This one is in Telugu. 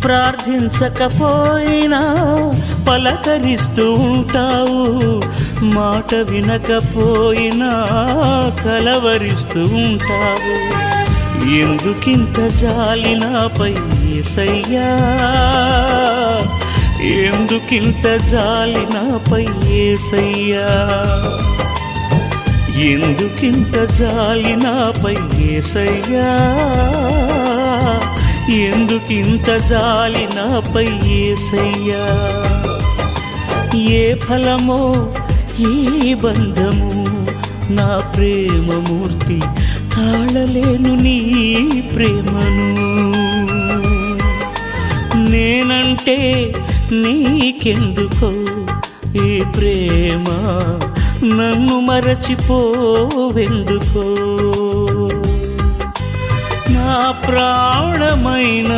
ప్రార్థించకపోయినా పలకరిస్తూ ఉంటావు, మాట వినకపోయినా కలవరిస్తూ ఉంటావు. ఎందుకింత జాలి నాపై యేసయ్యా, ఎందుకింత జాలి నాపై యేసయ్యా, ఎందుకింత జాలి నాపై యేసయ్యా, ఎందుకింత జాలి నాపై యేసయ్యా. ఏ ఫలమో ఈ బంధము, నా ప్రేమమూర్తి తాళలేను నీ ప్రేమను. నేనంటే నీకెందుకో ఈ ప్రేమ, నన్ను మరచిపోవెందుకో. నా ప్రాణమైన